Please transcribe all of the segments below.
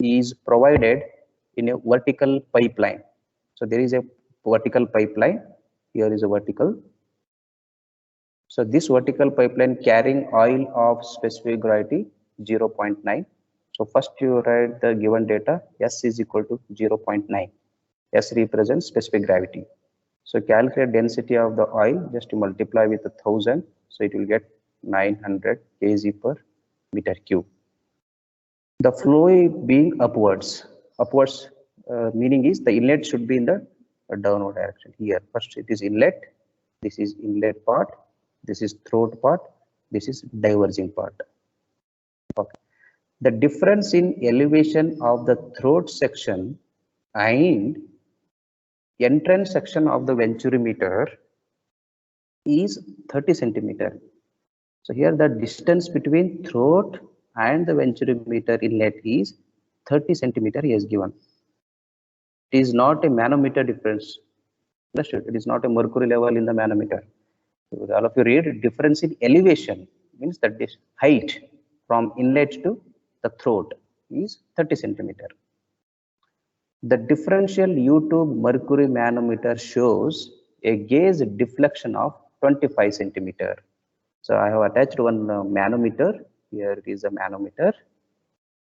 is provided in a vertical pipeline. So there is a vertical pipeline. Here is a vertical. So this vertical pipeline carrying oil of specific gravity 0.9. So first you write the given data. S is equal to 0.9. S represents specific gravity. So calculate density of the oil, just to multiply with 1000. So it will get 900 kg per meter cube. The flow being upwards. Upwards meaning is the inlet should be in the downward direction. Here first it is inlet. This is inlet part. This is throat part. This is diverging part. Okay. The difference in elevation of the throat section and entrance section of the venturimeter is 30 centimeter. So here the distance between throat and the venturimeter inlet is 30 centimeter is given. It is not a manometer difference. Understood? It is not a mercury level in the manometer. So all of you read difference in elevation means that this height from inlet to the throat is 30 centimeter. The differential U-tube mercury manometer shows a gauge deflection of 25 centimeter. So I have attached one manometer. Here it is a manometer.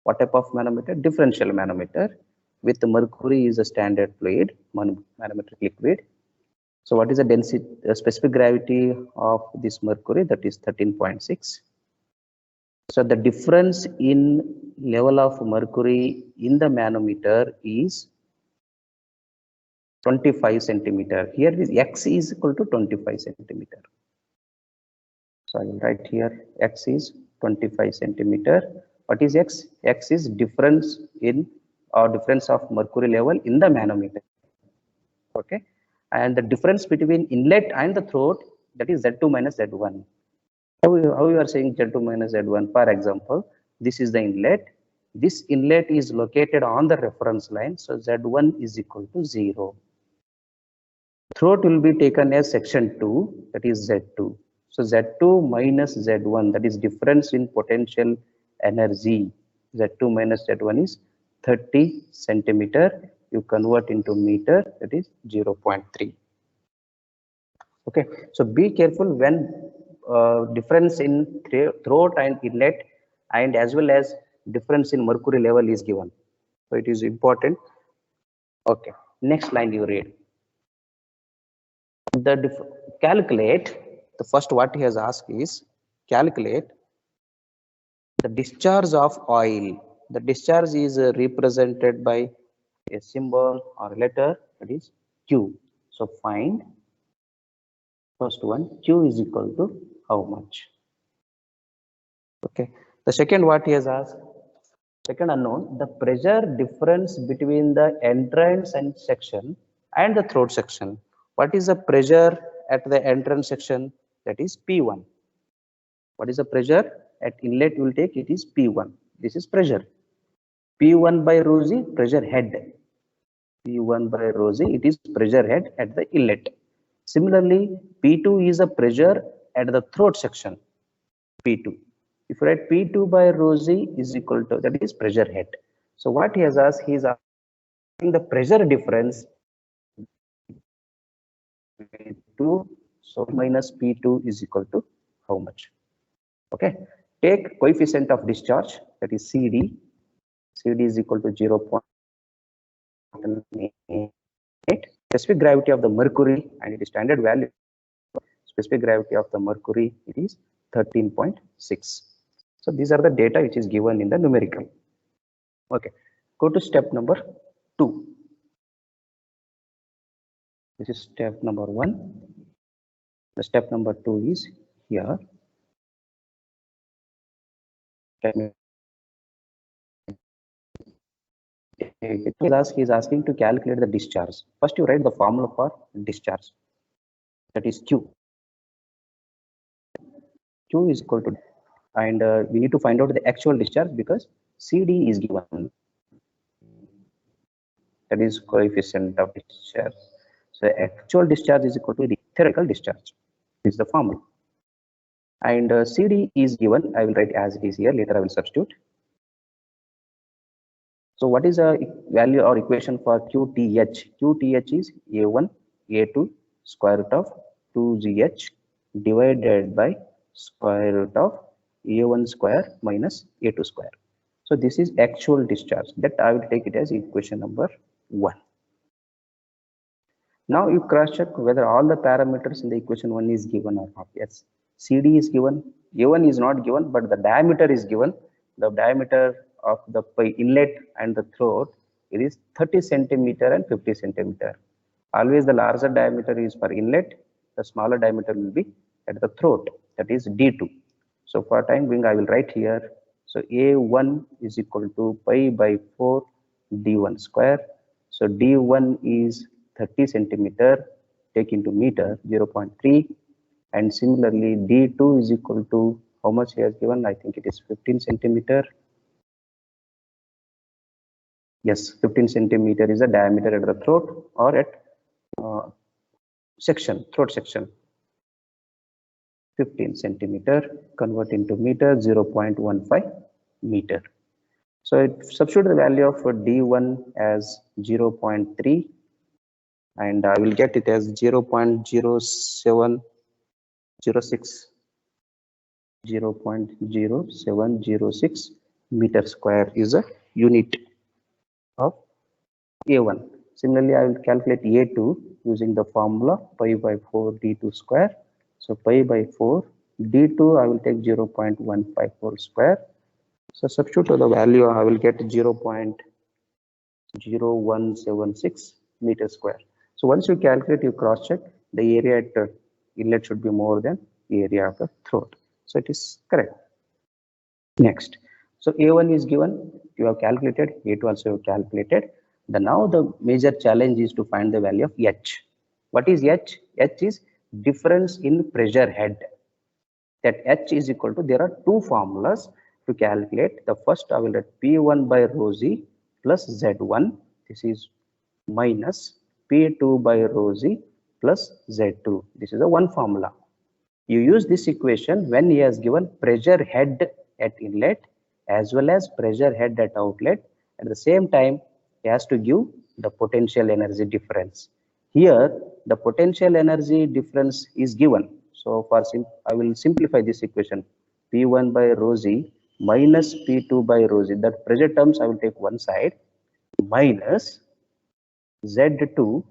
What type of manometer? Differential manometer. With the mercury is a standard fluid, manometric liquid. So what is the density, specific gravity of this mercury? That is 13.6. So the difference in level of mercury in the manometer is 25 centimeter. Here is X is equal to 25 centimeter. So I will write here X is 25 centimeter. What is X? X is difference in or difference of mercury level in the manometer. Okay. And the difference between inlet and the throat, that is Z2 minus Z1. How you are saying Z2 minus Z1? For example, this is the inlet. This inlet is located on the reference line. So Z1 is equal to 0. Throat will be taken as section 2, that is Z2. So Z2 minus Z1, that is difference in potential energy. Z2 minus Z1 is 30 centimeter. You convert into meter, that is 0.3. Okay, so be careful when difference in throat and inlet and as well as difference in mercury level is given. So it is important. Okay, next line you read. Calculate, the first what he has asked is calculate the discharge of oil. The discharge is represented by a symbol or letter, that is Q. So find first one, Q is equal to how much? Okay. The second what he has asked, second unknown, the pressure difference between the entrance and section and the throat section. What is the pressure at the entrance section? That is P1. What is the pressure at inlet? You will take it is P1. This is pressure. P1 by rho z, pressure head. P1 by rho z, it is pressure head at the inlet. Similarly, P2 is a pressure at the throat section. P2. If you write P2 by rho z is equal to, that is pressure head. So what he has asked, he is asking the pressure difference P2, so minus P2 is equal to how much? Okay. Take coefficient of discharge, that is CD. CD is equal to 0.8. Specific gravity of the mercury, and it is standard value. Specific gravity of the mercury, it is 13.6. So these are the data which is given in the numerical. Okay, go to step number 2. This is step number 1. The step number 2 is here. He is asking to calculate the discharge. First you write the formula for discharge, that is Q. Q is equal to, and we need to find out the actual discharge because CD is given, that is coefficient of discharge. So actual discharge is equal to the theoretical discharge. This is the formula. And CD is given, I will write as it is here, later I will substitute. So what is a value or equation for QTH? QTH is A1 A2 square root of 2GH divided by square root of A1 square minus A2 square. So this is actual discharge, that I will take it as equation number 1. Now you cross check whether all the parameters in the equation 1 is given or not. Yes, CD is given, A1 is not given, but the diameter is given. The diameter of the inlet and the throat, it is 30 centimeter and 50 centimeter. Always the larger diameter is for inlet, the smaller diameter will be at the throat, that is D2. So for time being, I will write here. So A1 is equal to pi by 4 D1 square. So D1 is 30 centimeter, take into meter 0.3, and similarly D2 is equal to how much he has given? I think it is 15 centimeter. Yes, 15 centimeter is the diameter at the throat or at section, throat section. 15 centimeter, convert into meter, 0.15 meter. So it substitute the value of D1 as 0.3, and I will get it as 0.0706 meter square is a unit of A1. Similarly, I will calculate A2 using the formula pi by 4 D2 square. So pi by 4 D2, I will take 0.154 square. So substitute the value, I will get 0.0176 meter square. So once you calculate, you cross check, the area at the inlet should be more than the area of the throat. So it is correct. Next, so A1 is given, you have calculated, A2 also you have calculated. Now the major challenge is to find the value of H. What is H? H is difference in pressure head. That H is equal to, there are two formulas to calculate. The first I will write P1 by rho Z plus Z1. This is minus P2 by rho Z plus Z2. This is the one formula. You use this equation when he has given pressure head at inlet as well as pressure head at outlet. At the same time, he has to give the potential energy difference. Here, the potential energy difference is given. So for I will simplify this equation. P1 by rho Z minus P2 by rho Z. That pressure terms I will take one side, minus Z2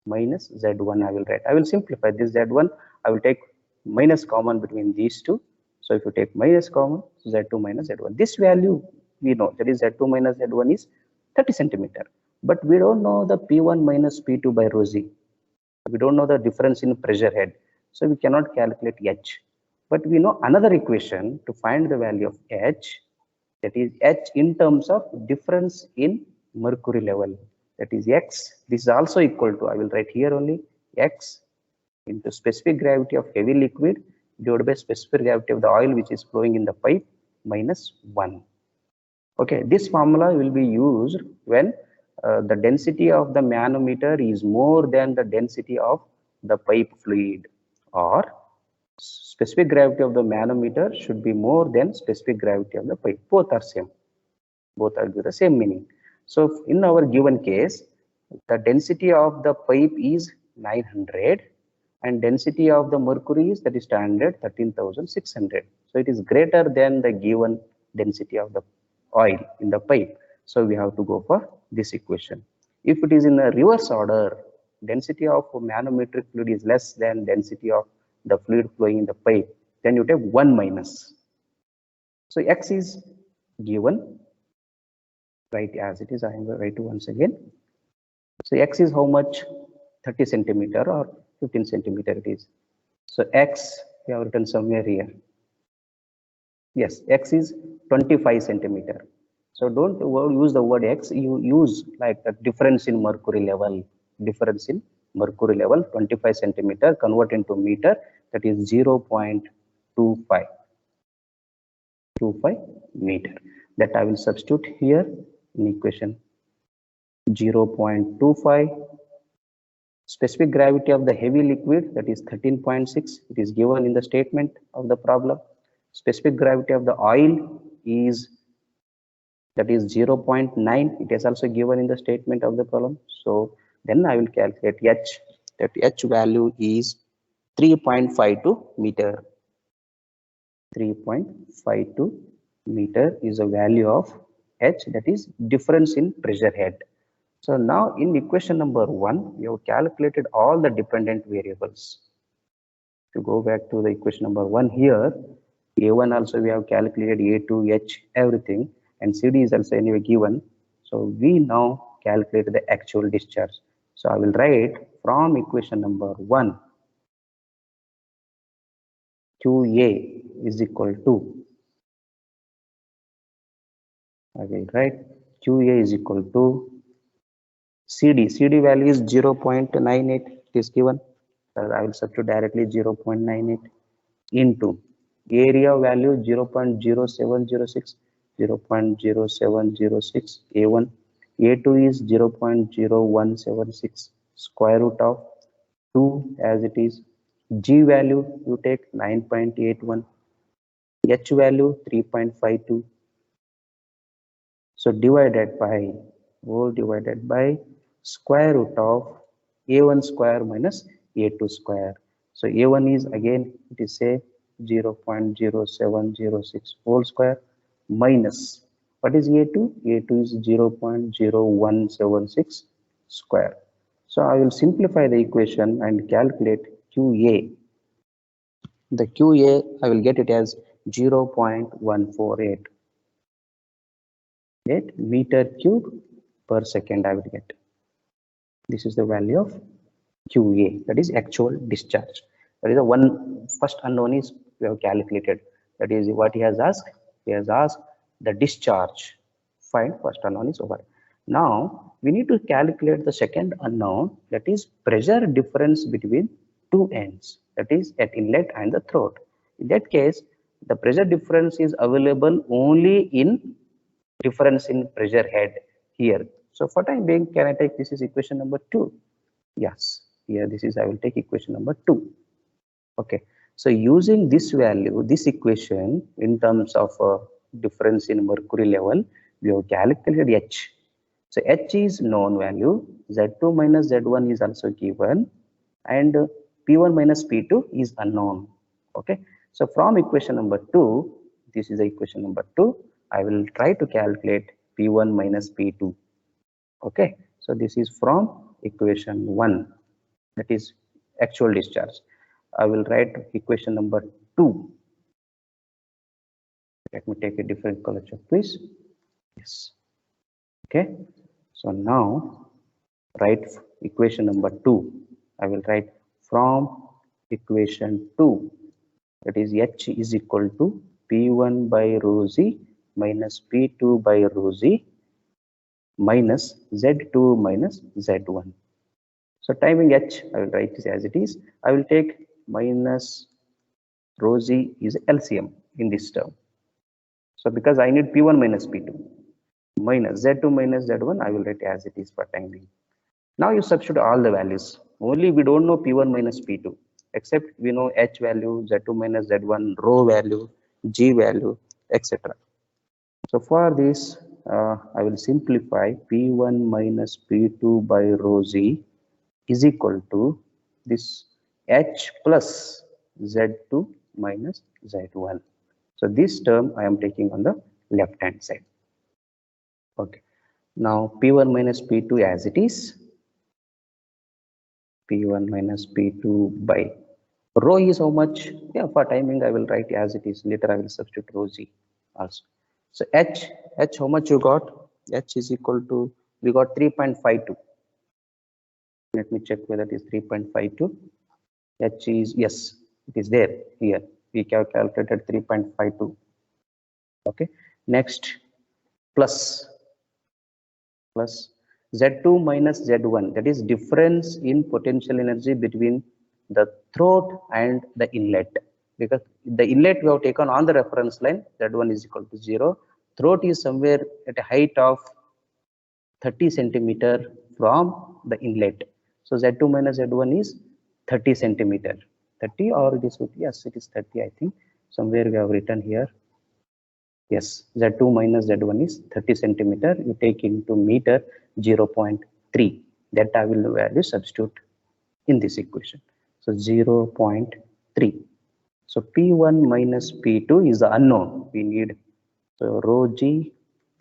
minus Z1 I will write. I will simplify this Z1. I will take minus common between these two. So if you take minus common, Z2 minus Z1. This value we know, that is Z2 minus Z1 is 30 centimeter. But we don't know the P1 minus P2 by rho Z. We don't know the difference in pressure head. So we cannot calculate H. But we know another equation to find the value of H, that is H in terms of difference in mercury level. That is X. This is also equal to, I will write here only, X into specific gravity of heavy liquid divided by specific gravity of the oil which is flowing in the pipe minus 1. Okay, this formula will be used when the density of the manometer is more than the density of the pipe fluid, or specific gravity of the manometer should be more than specific gravity of the pipe. Both are same. Both are give the same meaning. So in our given case, the density of the pipe is 900 and density of the mercury is, that is standard, 13,600. So it is greater than the given density of the oil in the pipe. So we have to go for this equation. If it is in a reverse order, density of manometric fluid is less than density of the fluid flowing in the pipe, then you take 1 minus. So X is given, right as it is. I am going to write once again. So X is how much? 30 centimeter or 15 centimeter it is. So X, we have written somewhere here. Yes, X is 25 centimeter. So don't use the word X, you use like the difference in mercury level. Difference in mercury level, 25 centimeter, convert into meter, that is 0.25 meter. That I will substitute here in equation. 0.25. Specific gravity of the heavy liquid, that is 13.6. It is given in the statement of the problem. Specific gravity of the oil is that is 0.9. It is also given in the statement of the problem. So then I will calculate h, that h value is 3.52 meter. 3.52 meter is a value of h, that is difference in pressure head. So now in equation number 1, we have calculated all the dependent variables. To go back to the equation number 1 here, A1 also we have calculated, A2, H, everything, and CD is also anyway given. So we now calculate the actual discharge. So I will write from equation number 1, QA is equal to, I will write QA is equal to CD value is 0.98, it is given. I will substitute directly 0.98 into area value 0.0706, 0.0706 A1, A2 is 0.0176, square root of 2 as it is, G value you take 9.81, H value 3.52, so divided by, whole divided by square root of A1 square minus A2 square. So A1 is again, it is say 0.0706 whole square minus, what is A2? A2 is 0.0176 square. So I will simplify the equation and calculate QA. The QA, I will get it as 0.148. 8 meter cube per second I will get. This is the value of QA, that is actual discharge. That is the one first unknown is we have calculated. That is what he has asked. He has asked the discharge. Find first unknown is over. Now we need to calculate the second unknown, that is pressure difference between two ends, that is at inlet and the throat. In that case, the pressure difference is available only in difference in pressure head here. So for time being, can I take this is equation number 2? Yes, here this is, I will take equation number 2. Okay, so using this value, this equation in terms of difference in mercury level, we have calculated H. So H is known value, Z2 minus Z1 is also given, and P1 minus P2 is unknown. Okay, so from equation number 2, this is the equation number 2, I will try to calculate P1 minus P2. Okay, so this is from equation 1, that is actual discharge. I will write equation number 2. Let me take a different color check, please. Yes. Okay, so now write equation number 2. I will write from equation 2, that is H is equal to P1 by rho Z minus P2 by rho Z minus Z2 minus Z1. So timing H, I will write this as it is. I will take minus rho Z is LCM in this term. So because I need P1 minus P2 minus Z2 minus Z1, I will write as it is for time being. Now you substitute all the values. Only we don't know P1 minus P2, except we know H value, Z2 minus Z1, rho value, G value, etc. So for this, I will simplify P1 minus P2 by rho Z is equal to this H plus Z2 minus Z1. So this term I am taking on the left hand side. Okay. Now P1 minus P2 as it is. P1 minus P2 by rho is how much? Yeah, for timing I will write as it is. Later I will substitute rho Z also. So H how much you got? H is equal to, we got 3.52. Let me check whether it is 3.52. H is, yes, it is there here. We have calculated 3.52. Okay. Next, plus Z2 minus Z1, that is difference in potential energy between the throat and the inlet, because the inlet we have taken on the reference line, Z1 is equal to 0. Throat is somewhere at a height of 30 centimeter from the inlet. So Z2 minus Z1 is 30 centimeter. 30 or this would, yes, it is 30, I think. Somewhere we have written here. Yes, Z2 minus Z1 is 30 centimeter. You take into meter 0.3. That I will value substitute in this equation. So 0.3. So P1 minus P2 is the unknown. We need so rho G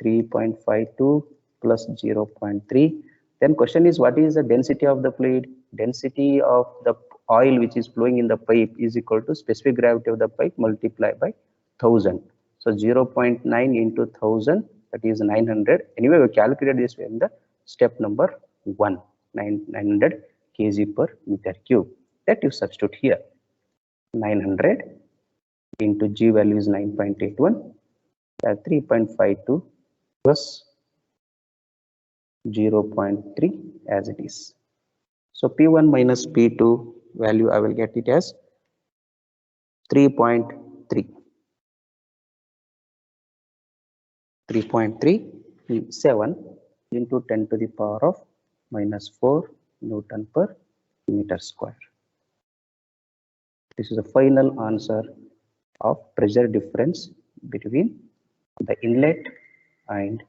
3.52 plus 0.3. Then question is, what is the density of the fluid? Density of the oil which is flowing in the pipe is equal to specific gravity of the pipe multiplied by 1000. So 0.9 into 1000, that is 900. Anyway, we calculated this in the step number 1, 900 kg per meter cube. That you substitute here. 900 into G value is 9.81, 3.52 plus 0.3 as it is. So P1 minus P2 value I will get it as 3.3. 3.37 into 10 to the power of minus 4 Newton per meter square. This is the final answer of pressure difference between the inlet and